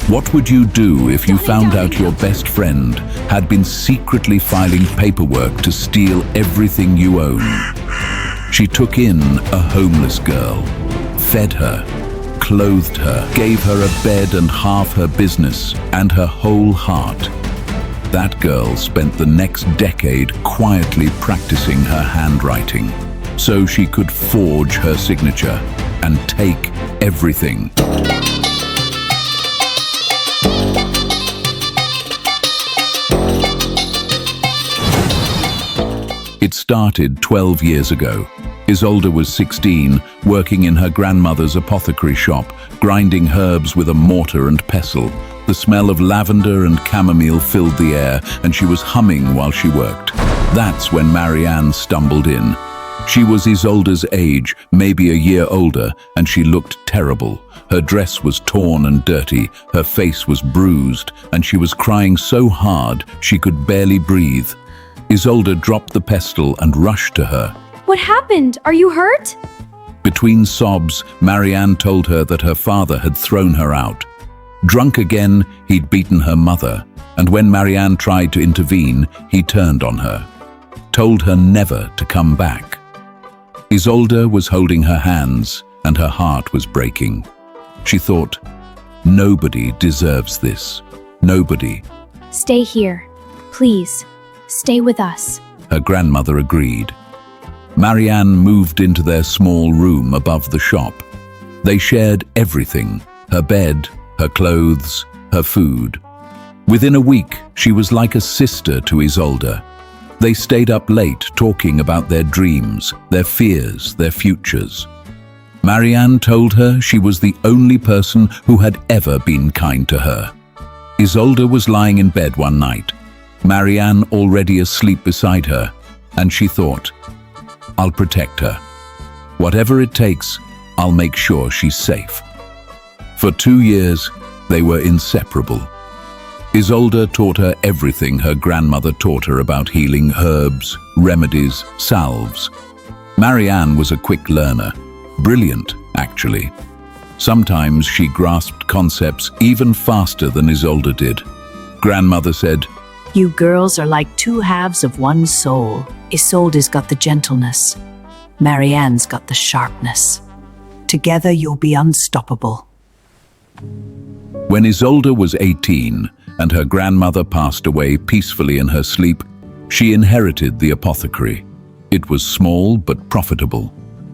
What would you do if you found out your best friend had been secretly filing paperwork to steal everything you own? She took in a homeless girl, fed her, clothed her, gave her a bed and half her business and her whole heart. That girl spent the next decade quietly practicing her handwriting so she could forge her signature and take everything. It started 12 years ago. Isolde was 16, working in her grandmother's apothecary shop, grinding herbs with a mortar and pestle. The smell of lavender and chamomile filled the air, and she was humming while she worked. That's when Marianne stumbled in. She was Isolde's age, maybe a year older, and she looked terrible. Her dress was torn and dirty, her face was bruised, and she was crying so hard she could barely breathe. Isolde dropped the pestle and rushed to her. What happened? Are you hurt? Between sobs, Marianne told her that her father had thrown her out. Drunk again, he'd beaten her mother, and when Marianne tried to intervene, he turned on her, told her never to come back. Isolde was holding her hands, and her heart was breaking. She thought, nobody deserves this. Nobody. Stay here. Please, stay with us. Her grandmother agreed. Marianne moved into their small room above the shop. They shared everything, her bed, her clothes, her food. Within a week, she was like a sister to Isolde. They stayed up late talking about their dreams, their fears, their futures. Marianne told her she was the only person who had ever been kind to her. Isolde was lying in bed one night, Marianne already asleep beside her, and she thought, I'll protect her. Whatever it takes, I'll make sure she's safe. For 2 years, they were inseparable. Isolde taught her everything her grandmother taught her about healing herbs, remedies, salves. Marianne was a quick learner, brilliant, actually. Sometimes she grasped concepts even faster than Isolde did. Grandmother said, You girls are like two halves of one soul. Isolde's got the gentleness. Marianne's got the sharpness. Together you'll be unstoppable. When Isolde was 18 and her grandmother passed away peacefully in her sleep, she inherited the apothecary. It was small but profitable.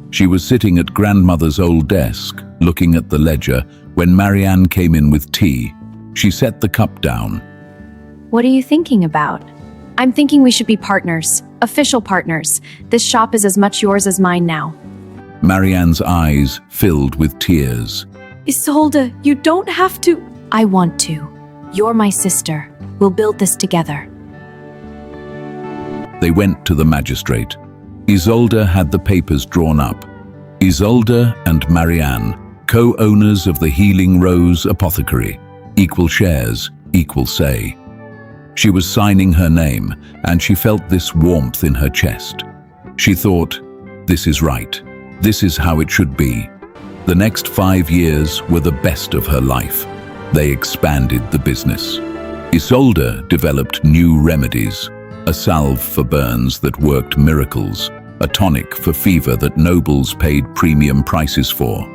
She was sitting at grandmother's old desk, looking at the ledger, when Marianne came in with tea. She set the cup down. What are you thinking about? I'm thinking we should be partners, official partners. This shop is as much yours as mine now. Marianne's eyes filled with tears. Isolde, you don't have to. I want to. You're my sister. We'll build this together. They went to the magistrate. Isolde had the papers drawn up. Isolde and Marianne, co-owners of the Healing Rose Apothecary, equal shares, equal say. She was signing her name, and she felt this warmth in her chest. She thought, this is right. This is how it should be. The next 5 years were the best of her life. They expanded the business. Isolde developed new remedies, a salve for burns that worked miracles, a tonic for fever that nobles paid premium prices for.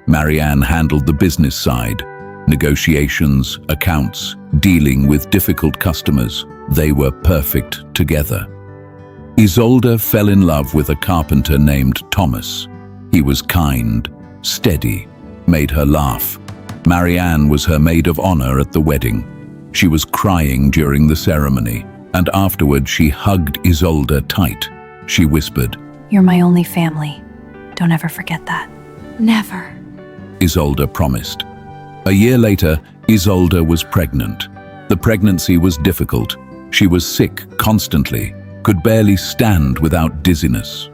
Marianne handled the business side, negotiations, accounts, dealing with difficult customers. They were perfect together. Isolde fell in love with a carpenter named Thomas. He was kind, steady, made her laugh. Marianne was her maid of honor at the wedding. She was crying during the ceremony, and afterward she hugged Isolde tight. She whispered, You're my only family. Don't ever forget that. Never. Isolde promised. A year later, Isolde was pregnant. The pregnancy was difficult. She was sick constantly, could barely stand without dizziness.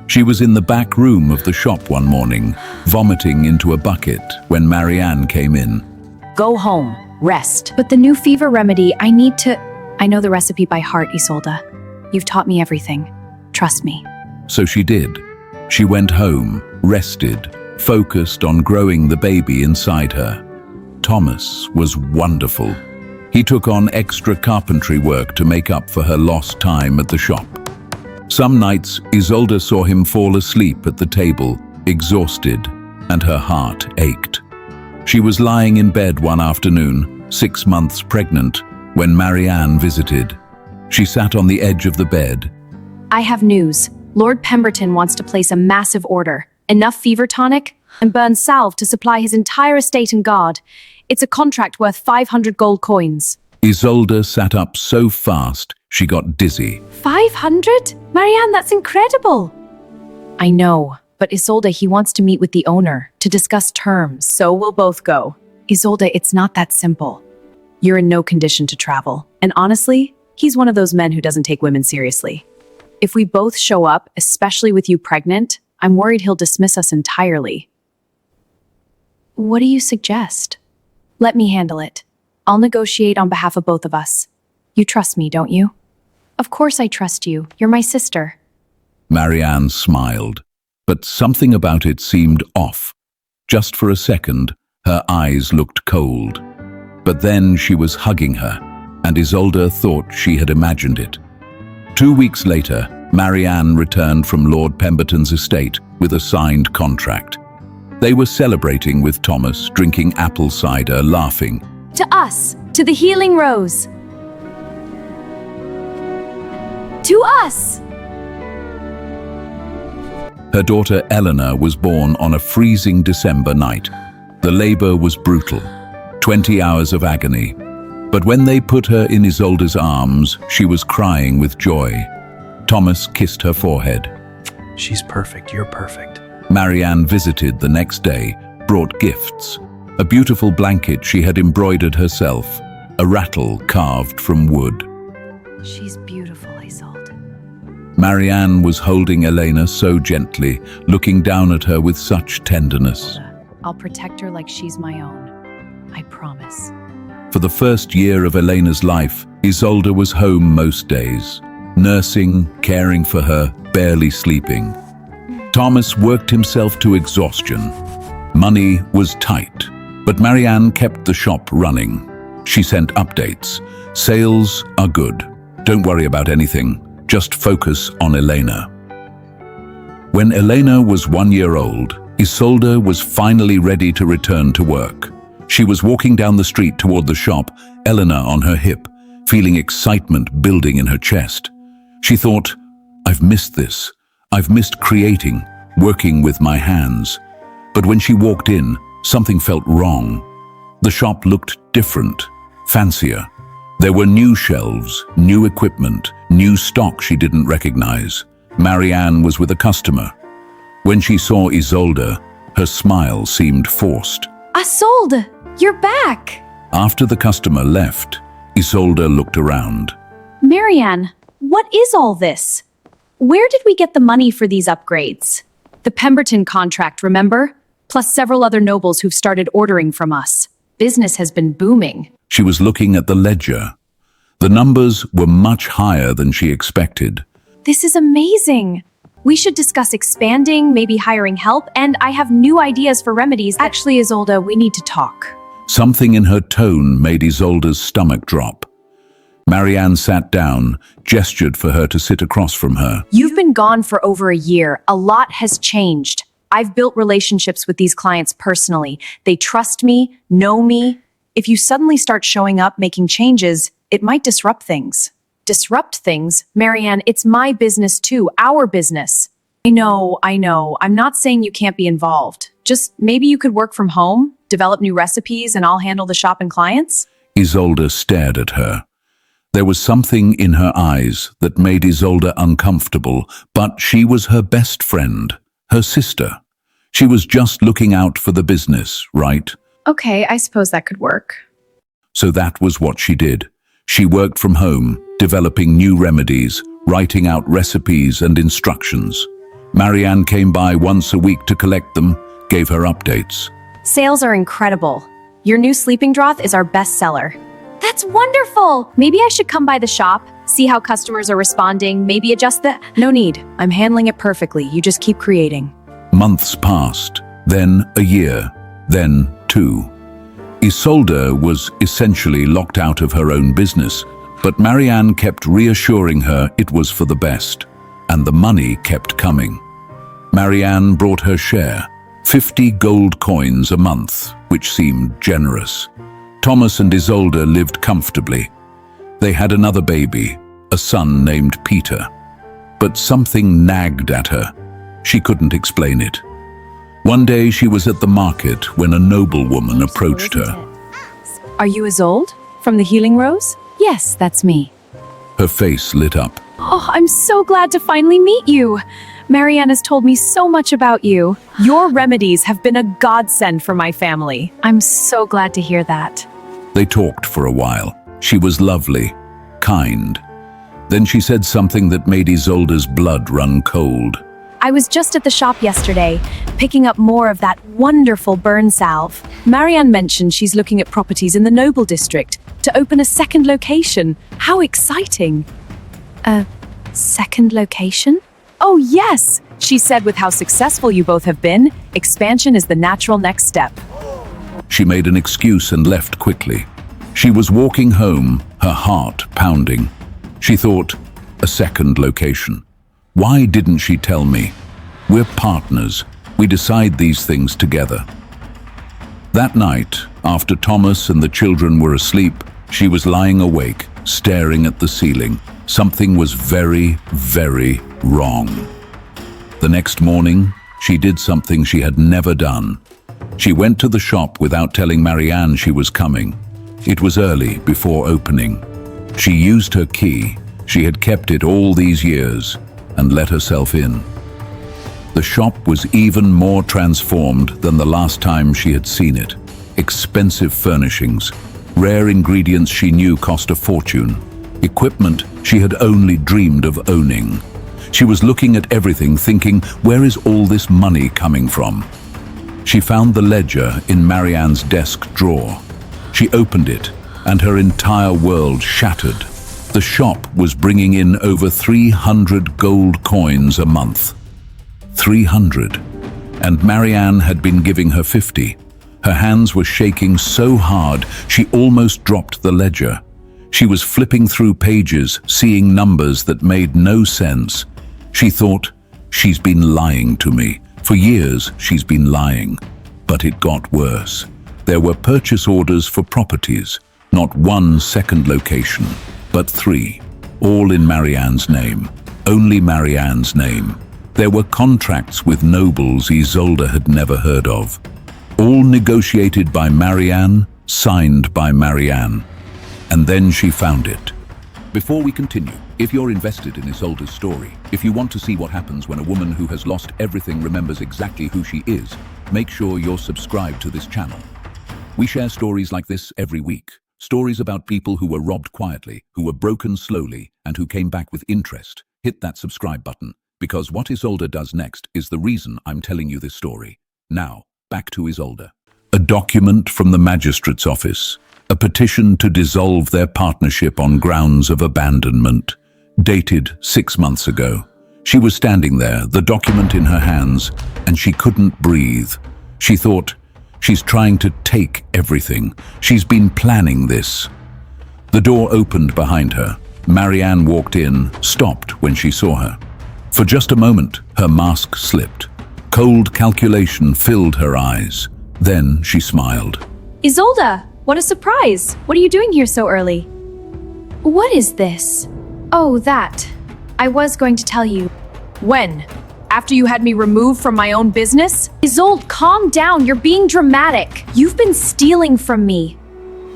She was in the back room of the shop one morning, vomiting into a bucket when Marianne came in. Go home. Rest. But the new fever remedy, I know the recipe by heart, Isolde. You've taught me everything. Trust me. So she did. She went home, rested, focused on growing the baby inside her. Thomas was wonderful. He took on extra carpentry work to make up for her lost time at the shop. Some nights, Isolde saw him fall asleep at the table, exhausted, and her heart ached. She was lying in bed one afternoon, 6 months pregnant, when Marianne visited. She sat on the edge of the bed. I have news. Lord Pemberton wants to place a massive order. Enough fever tonic and burn salve to supply his entire estate and guard. It's a contract worth 500 gold coins. Isolde sat up so fast, she got dizzy. 500? Marianne, that's incredible. I know, but Isolde, he wants to meet with the owner to discuss terms, so we'll both go. Isolde, it's not that simple. You're in no condition to travel, and honestly, he's one of those men who doesn't take women seriously. If we both show up, especially with you pregnant, I'm worried he'll dismiss us entirely. What do you suggest? Let me handle it. I'll negotiate on behalf of both of us. You trust me, don't you? Of course I trust you. You're my sister. Marianne smiled, but something about it seemed off. Just for a second, her eyes looked cold. But then she was hugging her, and Isolde thought she had imagined it. 2 weeks later, Marianne returned from Lord Pemberton's estate with a signed contract. They were celebrating with Thomas, drinking apple cider, laughing. To us! To the healing rose! To us! Her daughter Eleanor was born on a freezing December night. The labor was brutal, 20 hours of agony. But when they put her in Isolde's arms, she was crying with joy. Thomas kissed her forehead. She's perfect, you're perfect. Marianne visited the next day, brought gifts. A beautiful blanket she had embroidered herself, a rattle carved from wood. She's beautiful, Isolde. Marianne was holding Elena so gently, looking down at her with such tenderness. I'll protect her like she's my own. I promise. For the first year of Elena's life, Isolde was home most days, nursing, caring for her, barely sleeping. Thomas worked himself to exhaustion. Money was tight, but Marianne kept the shop running. She sent updates. Sales are good. Don't worry about anything. Just focus on Elena. When Elena was 1 year old, Isolde was finally ready to return to work. She was walking down the street toward the shop, Eleanor on her hip, feeling excitement building in her chest. She thought, I've missed this. I've missed creating, working with my hands. But when she walked in, something felt wrong. The shop looked different, fancier. There were new shelves, new equipment, new stock she didn't recognize. Marianne was with a customer. When she saw Isolde, her smile seemed forced. Isolde, you're back! After the customer left, Isolde looked around. Marianne, what is all this? Where did we get the money for these upgrades? The Pemberton contract, remember? Plus several other nobles who've started ordering from us. Business has been booming. She was looking at the ledger. The numbers were much higher than she expected. This is amazing. We should discuss expanding, maybe hiring help, and I have new ideas for remedies. Actually, Isolde, we need to talk. Something in her tone made Isolde's stomach drop. Marianne sat down, gestured for her to sit across from her. You've been gone for over a year. A lot has changed. I've built relationships with these clients personally. They trust me, know me. If you suddenly start showing up, making changes, it might disrupt things. Disrupt things? Marianne, it's my business too, our business. I know. I'm not saying you can't be involved. Just maybe you could work from home, develop new recipes, and I'll handle the shop and clients? Isolde stared at her. There was something in her eyes that made Isolde uncomfortable, but she was her best friend, her sister. She was just looking out for the business, right? Okay, I suppose that could work. So that was what she did. She worked from home, developing new remedies, writing out recipes and instructions. Marianne came by once a week to collect them, gave her updates. Sales are incredible. Your new sleeping draught is our best seller. That's wonderful! Maybe I should come by the shop, see how customers are responding, maybe adjust the... No need. I'm handling it perfectly. You just keep creating. Months passed, then a year, then 2. Isolde was essentially locked out of her own business, but Marianne kept reassuring her it was for the best, and the money kept coming. Marianne brought her share, 50 gold coins a month, which seemed generous. Thomas and Isolde lived comfortably. They had another baby, a son named Peter. But something nagged at her. She couldn't explain it. One day she was at the market when a noblewoman approached her. Are you Isolde? From the Healing Rose? Yes, that's me. Her face lit up. Oh, I'm so glad to finally meet you. Marianne has told me so much about you. Your remedies have been a godsend for my family. I'm so glad to hear that. They talked for a while. She was lovely, kind. Then she said something that made Isolde's blood run cold. I was just at the shop yesterday, picking up more of that wonderful burn salve. Marianne mentioned she's looking at properties in the Noble District to open a second location. How exciting! A second location? Oh yes! She said with how successful you both have been, expansion is the natural next step. She made an excuse and left quickly. She was walking home, her heart pounding. She thought, a second location. Why didn't she tell me? We're partners. We decide these things together. That night, after Thomas and the children were asleep, she was lying awake, staring at the ceiling. Something was very, very wrong. The next morning, she did something she had never done. She went to the shop without telling Marianne she was coming. It was early, before opening. She used her key, she had kept it all these years, and let herself in. The shop was even more transformed than the last time she had seen it. Expensive furnishings, rare ingredients she knew cost a fortune, equipment she had only dreamed of owning. She was looking at everything thinking, where is all this money coming from? She found the ledger in Marianne's desk drawer. She opened it, and her entire world shattered. The shop was bringing in over 300 gold coins a month. 300. And Marianne had been giving her 50. Her hands were shaking so hard, she almost dropped the ledger. She was flipping through pages, seeing numbers that made no sense. She thought, she's been lying to me. For years, she's been lying. But it got worse. There were purchase orders for properties, not one second location, but 3, all in Marianne's name, only Marianne's name. There were contracts with nobles Isolde had never heard of, all negotiated by Marianne, signed by Marianne. And then she found it. Before we continue, if you're invested in Isolde's story, if you want to see what happens when a woman who has lost everything remembers exactly who she is, make sure you're subscribed to this channel. We share stories like this every week. Stories about people who were robbed quietly, who were broken slowly, and who came back with interest. Hit that subscribe button, because what Isolde does next is the reason I'm telling you this story. Now, back to Isolde. A document from the magistrate's office. A petition to dissolve their partnership on grounds of abandonment. Dated 6 months ago. She was standing there, the document in her hands, and she couldn't breathe. She thought, she's trying to take everything. She's been planning this. The door opened behind her. Marianne walked in, stopped when she saw her. For just a moment, her mask slipped. Cold calculation filled her eyes. Then she smiled. Isolde, what a surprise! What are you doing here so early? What is this? Oh, that. I was going to tell you. When? After you had me removed from my own business? Isolde, calm down. You're being dramatic. You've been stealing from me.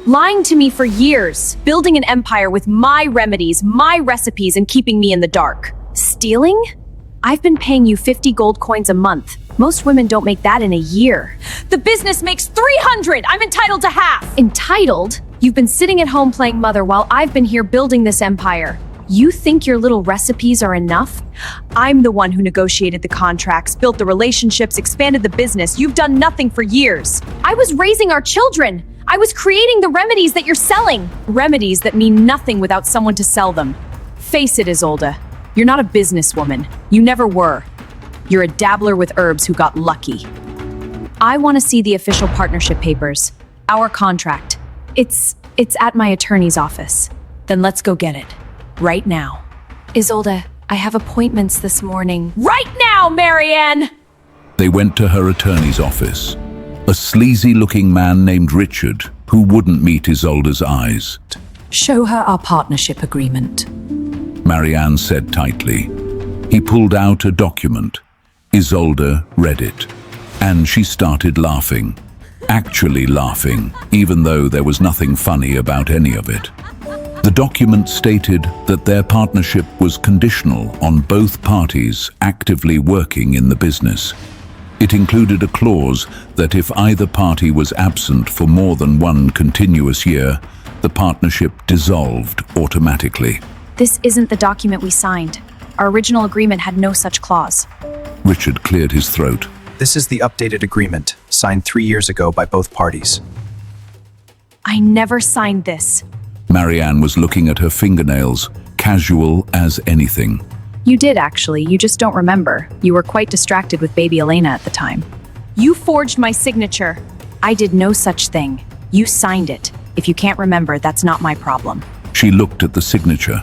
Lying to me for years. Building an empire with my remedies, my recipes, and keeping me in the dark. Stealing? I've been paying you 50 gold coins a month. Most women don't make that in a year. The business makes 300! I'm entitled to half! Entitled? You've been sitting at home playing mother while I've been here building this empire. You think your little recipes are enough? I'm the one who negotiated the contracts, built the relationships, expanded the business. You've done nothing for years. I was raising our children. I was creating the remedies that you're selling. Remedies that mean nothing without someone to sell them. Face it, Isolde. You're not a businesswoman. You never were. You're a dabbler with herbs who got lucky. I want to see the official partnership papers. Our contract. It's at my attorney's office. Then let's go get it. Right now. Isolde, I have appointments this morning. Right now, Marianne! They went to her attorney's office. A sleazy-looking man named Richard, who wouldn't meet Isolde's eyes. Show her our partnership agreement. Marianne said tightly. He pulled out a document. Isolde read it, and she started laughing. Actually laughing, even though there was nothing funny about any of it. The document stated that their partnership was conditional on both parties actively working in the business. It included a clause that if either party was absent for more than one continuous year, the partnership dissolved automatically. This isn't the document we signed. Our original agreement had no such clause. Richard cleared his throat. This is the updated agreement, signed 3 years ago by both parties. I never signed this. Marianne was looking at her fingernails, casual as anything. You did, actually. You just don't remember. You were quite distracted with baby Elena at the time. You forged my signature. I did no such thing. You signed it. If you can't remember, that's not my problem. She looked at the signature.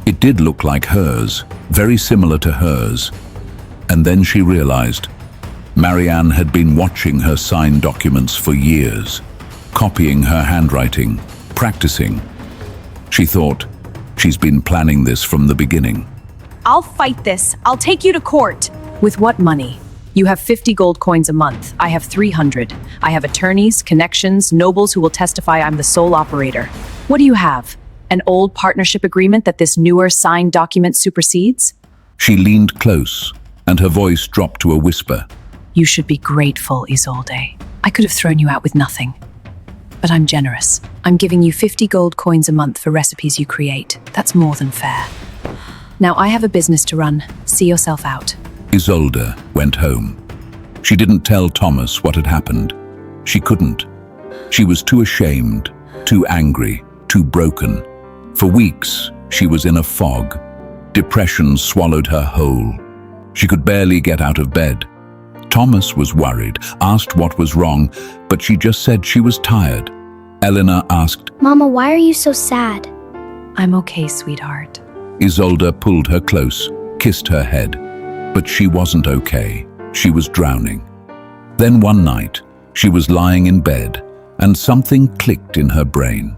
It did look like hers, very similar to hers. And then she realized Marianne had been watching her signed documents for years, copying her handwriting, practicing. She thought, she's been planning this from the beginning. I'll fight this. I'll take you to court. With what money? You have 50 gold coins a month. I have 300. I have attorneys, connections, nobles who will testify I'm the sole operator. What do you have? An old partnership agreement that this newer signed document supersedes? She leaned close, and her voice dropped to a whisper. You should be grateful, Isolde. I could have thrown you out with nothing. But I'm generous. I'm giving you 50 gold coins a month for recipes you create. That's more than fair. Now I have a business to run. See yourself out. Isolde went home. She didn't tell Thomas what had happened. She couldn't. She was too ashamed, too angry, too broken. For weeks, she was in a fog. Depression swallowed her whole. She could barely get out of bed. Thomas was worried, asked what was wrong, but she just said she was tired. Eleanor asked, Mama, why are you so sad? I'm okay, sweetheart. Isolde pulled her close, kissed her head. But she wasn't okay. She was drowning. Then one night, she was lying in bed, and something clicked in her brain.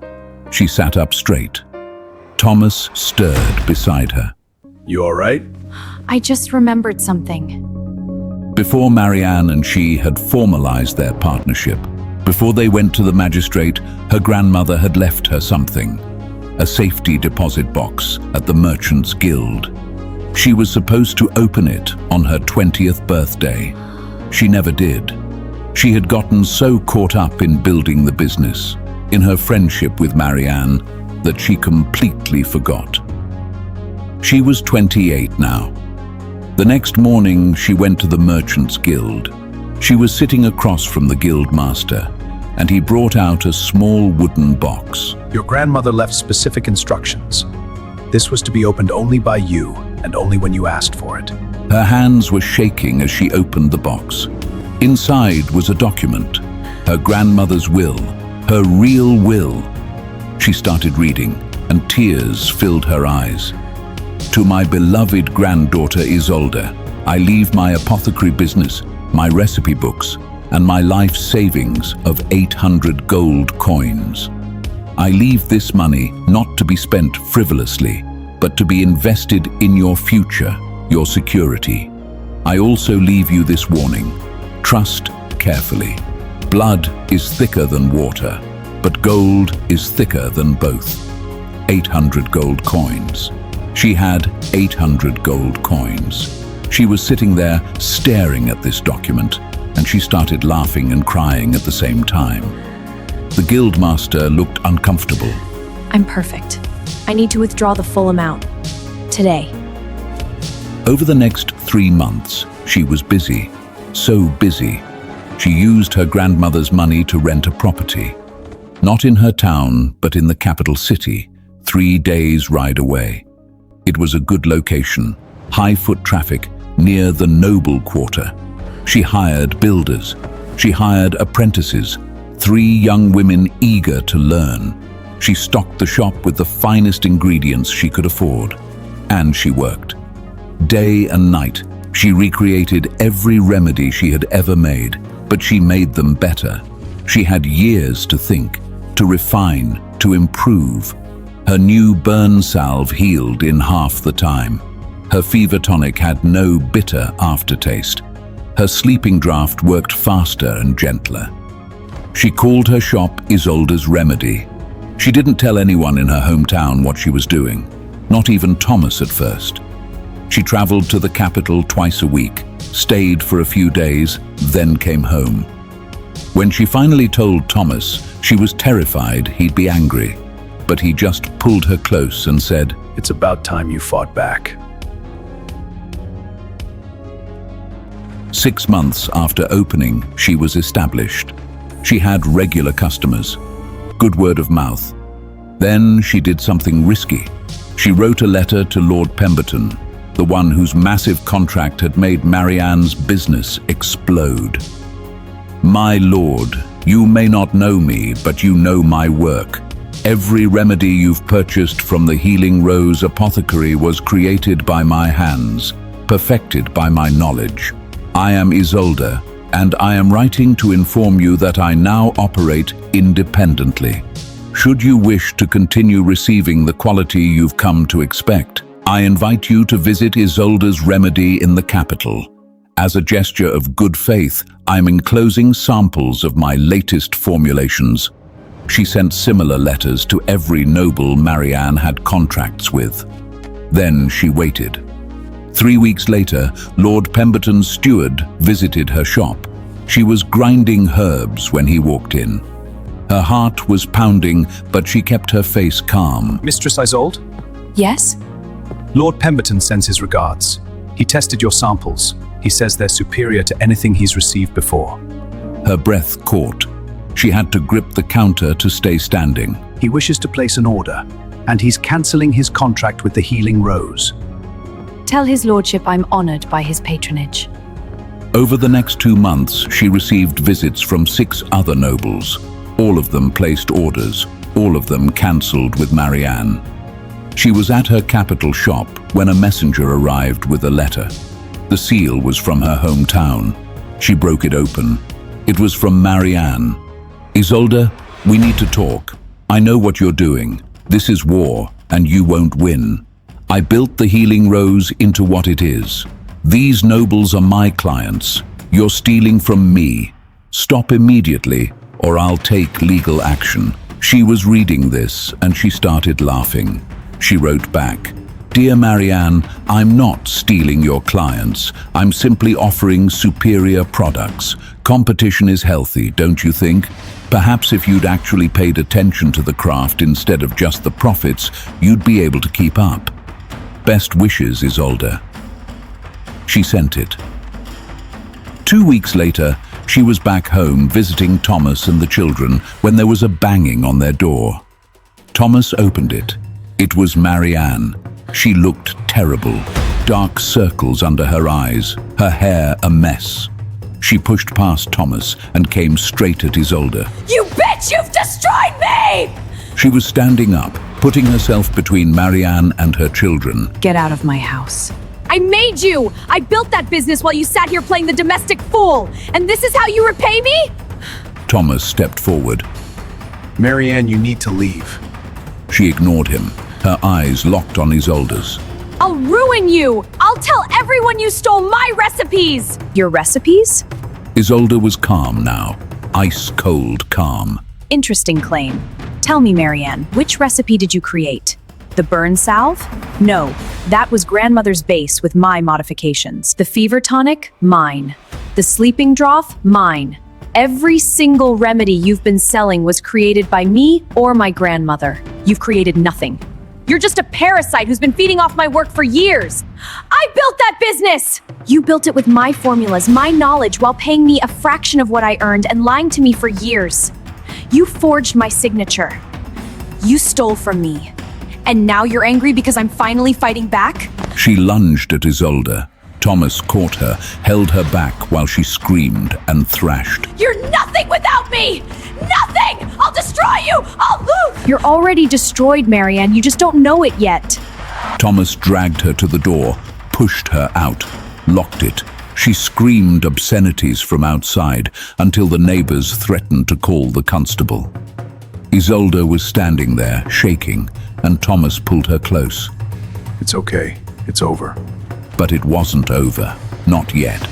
She sat up straight. Thomas stirred beside her. You all right? I just remembered something. Before Marianne and she had formalized their partnership, before they went to the magistrate, her grandmother had left her something. A safety deposit box at the Merchants Guild. She was supposed to open it on her 20th birthday. She never did. She had gotten so caught up in building the business, in her friendship with Marianne, that she completely forgot. She was 28 now. The next morning, she went to the Merchants Guild. She was sitting across from the guild master, and he brought out a small wooden box. Your grandmother left specific instructions. This was to be opened only by you, and only when you asked for it. Her hands were shaking as she opened the box. Inside was a document, her grandmother's will, her real will. She started reading, and tears filled her eyes. To my beloved granddaughter Isolde, I leave my apothecary business, my recipe books, and my life savings of 800 gold coins. I leave this money not to be spent frivolously, but to be invested in your future, your security. I also leave you this warning. Trust carefully. Blood is thicker than water, but gold is thicker than both. 800 gold coins. She had 800 gold coins. She was sitting there staring at this document, and she started laughing and crying at the same time. The guildmaster looked uncomfortable. I'm perfect. I need to withdraw the full amount. Today. Over the next 3 months, she was busy. So busy. She used her grandmother's money to rent a property. Not in her town, but in the capital city, 3 days' ride away. It was a good location, high foot traffic, near the noble quarter. She hired builders. She hired apprentices, 3 young women eager to learn. She stocked the shop with the finest ingredients she could afford. And she worked. Day and night, she recreated every remedy she had ever made, but she made them better. She had years to think, to refine, to improve. Her new burn salve healed in half the time. Her fever tonic had no bitter aftertaste. Her sleeping draught worked faster and gentler. She called her shop Isolde's Remedy. She didn't tell anyone in her hometown what she was doing, not even Thomas at first. She traveled to the capital twice a week, stayed for a few days, then came home. When she finally told Thomas, she was terrified he'd be angry, but he just pulled her close and said, It's about time you fought back. 6 months after opening, she was established. She had regular customers, good word of mouth. Then she did something risky. She wrote a letter to Lord Pemberton, the one whose massive contract had made Marianne's business explode. My lord, you may not know me, but you know my work. Every remedy you've purchased from the Healing Rose apothecary was created by my hands, perfected by my knowledge. I am Isolde, and I am writing to inform you that I now operate independently. Should you wish to continue receiving the quality you've come to expect, I invite you to visit Isolde's Remedy in the capital. As a gesture of good faith, I'm enclosing samples of my latest formulations. She sent similar letters to every noble Marianne had contracts with. Then she waited. 3 weeks later, Lord Pemberton's steward visited her shop. She was grinding herbs when he walked in. Her heart was pounding, but she kept her face calm. Mistress Isolde, Yes? Lord Pemberton sends his regards. He tested your samples. He says they're superior to anything he's received before. Her breath caught. She had to grip the counter to stay standing. He wishes to place an order, and he's cancelling his contract with the Healing Rose. Tell his lordship I'm honored by his patronage. Over the next 2 months, she received visits from 6 other nobles. All of them placed orders. All of them cancelled with Marianne. She was at her capital shop when a messenger arrived with a letter. The seal was from her hometown. She broke it open. It was from Marianne. Isolde, we need to talk. I know what you're doing. This is war, and you won't win. I built the Healing Rose into what it is. These nobles are my clients. You're stealing from me. Stop immediately, or I'll take legal action. She was reading this, and she started laughing. She wrote back, Dear Marianne, I'm not stealing your clients. I'm simply offering superior products. Competition is healthy, don't you think? Perhaps if you'd actually paid attention to the craft instead of just the profits, you'd be able to keep up. Best wishes, Isolde. She sent it. 2 weeks later, she was back home visiting Thomas and the children when there was a banging on their door. Thomas opened it. It was Marianne. She looked terrible. Dark circles under her eyes, her hair a mess. She pushed past Thomas and came straight at Isolde. You bitch! You've destroyed me! She was standing up, putting herself between Marianne and her children. Get out of my house. I made you! I built that business while you sat here playing the domestic fool! And this is how you repay me? Thomas stepped forward. Marianne, you need to leave. She ignored him, her eyes locked on Isolde's. I'll ruin you! I'll tell everyone you stole my recipes! Your recipes? Isolde was calm now, ice-cold calm. Interesting claim. Tell me, Marianne, which recipe did you create? The burn salve? No, that was grandmother's base with my modifications. The fever tonic? Mine. The sleeping draught? Mine. Every single remedy you've been selling was created by me or my grandmother. You've created nothing. You're just a parasite who's been feeding off my work for years. I built that business! You built it with my formulas, my knowledge, while paying me a fraction of what I earned and lying to me for years. You forged my signature. You stole from me. And now you're angry because I'm finally fighting back? She lunged at Isolde. Thomas caught her, held her back while she screamed and thrashed. You're nothing without me! got you! I'll lose! You're already destroyed, Marianne. You just don't know it yet. Thomas dragged her to the door, pushed her out, locked it. She screamed obscenities from outside until the neighbors threatened to call the constable. Isolde was standing there, shaking, and Thomas pulled her close. It's okay. It's over. But it wasn't over. Not yet.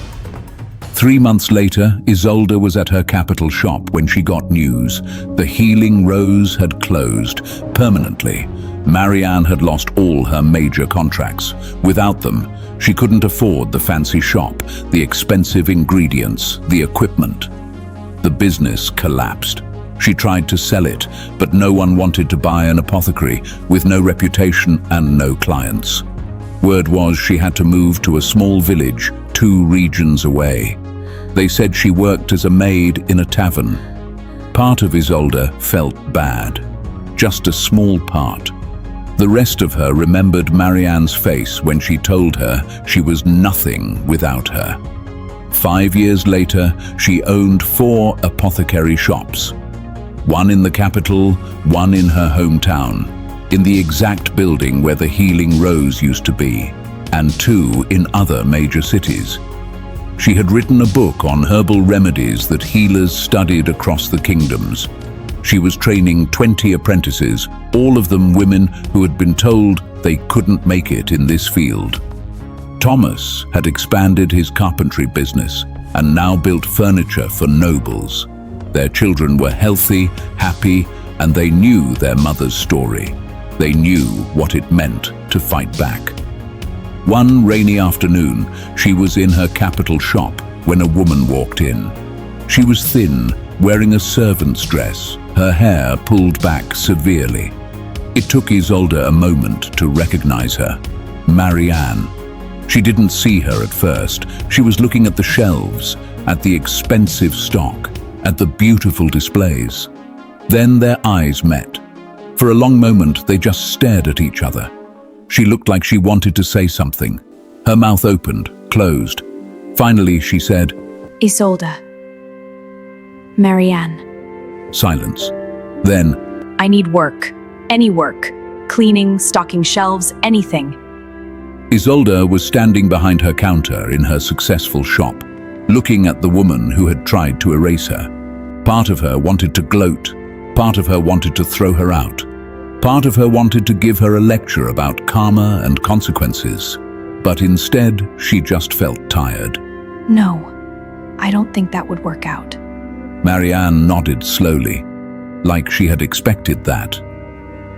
3 months later, Isolde was at her capital shop when she got news. The Healing Rose had closed permanently. Marianne had lost all her major contracts. Without them, she couldn't afford the fancy shop, the expensive ingredients, the equipment. The business collapsed. She tried to sell it, but no one wanted to buy an apothecary with no reputation and no clients. Word was she had to move to a small village 2 regions away. They said she worked as a maid in a tavern. Part of Isolde felt bad. Just a small part. The rest of her remembered Marianne's face when she told her she was nothing without her. 5 years later, she owned 4 apothecary shops. 1 in the capital, 1 in her hometown, in the exact building where the Healing Rose used to be, and 2 in other major cities. She had written a book on herbal remedies that healers studied across the kingdoms. She was training 20 apprentices, all of them women who had been told they couldn't make it in this field. Thomas had expanded his carpentry business and now built furniture for nobles. Their children were healthy, happy, and they knew their mother's story. They knew what it meant to fight back. One rainy afternoon, she was in her capital shop when a woman walked in. She was thin, wearing a servant's dress, her hair pulled back severely. It took Isolde a moment to recognize her. Marianne. She didn't see her at first. She was looking at the shelves, at the expensive stock, at the beautiful displays. Then their eyes met. For a long moment, they just stared at each other. She looked like she wanted to say something. Her mouth opened, closed. Finally, she said, Isolde. Marianne. Silence. Then, I need work. Any work. Cleaning, stocking shelves, anything. Isolde was standing behind her counter in her successful shop, looking at the woman who had tried to erase her. Part of her wanted to gloat. Part of her wanted to throw her out. Part of her wanted to give her a lecture about karma and consequences. But instead, she just felt tired. No, I don't think that would work out. Marianne nodded slowly, like she had expected that.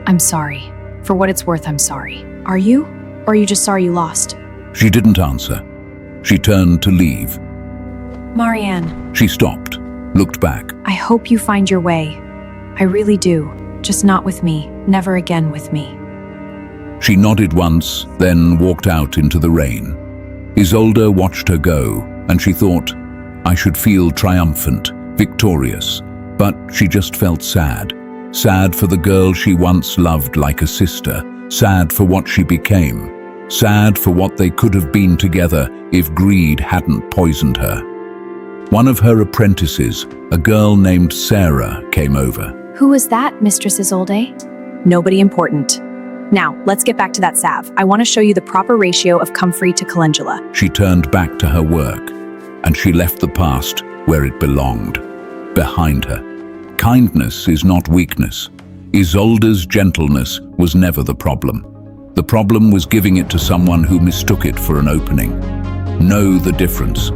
I'm sorry. For what it's worth, I'm sorry. Are you? Or are you just sorry you lost? She didn't answer. She turned to leave. Marianne. She stopped, looked back. I hope you find your way. I really do. Just not with me. Never again with me. She nodded once, then walked out into the rain. Isolde watched her go, and she thought, I should feel triumphant, victorious. But she just felt sad. Sad for the girl she once loved like a sister. Sad for what she became. Sad for what they could have been together if greed hadn't poisoned her. One of her apprentices, a girl named Sarah, came over. Who was that, Mistress Isolde? Nobody important. Now, let's get back to that salve. I want to show you the proper ratio of comfrey to calendula. She turned back to her work, and she left the past where it belonged, behind her. Kindness is not weakness. Isolde's gentleness was never the problem. The problem was giving it to someone who mistook it for an opening. Know the difference.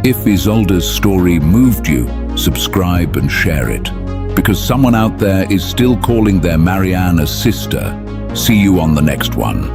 If Isolde's story moved you, subscribe and share it. Because someone out there is still calling their Marianne a sister. See you on the next one.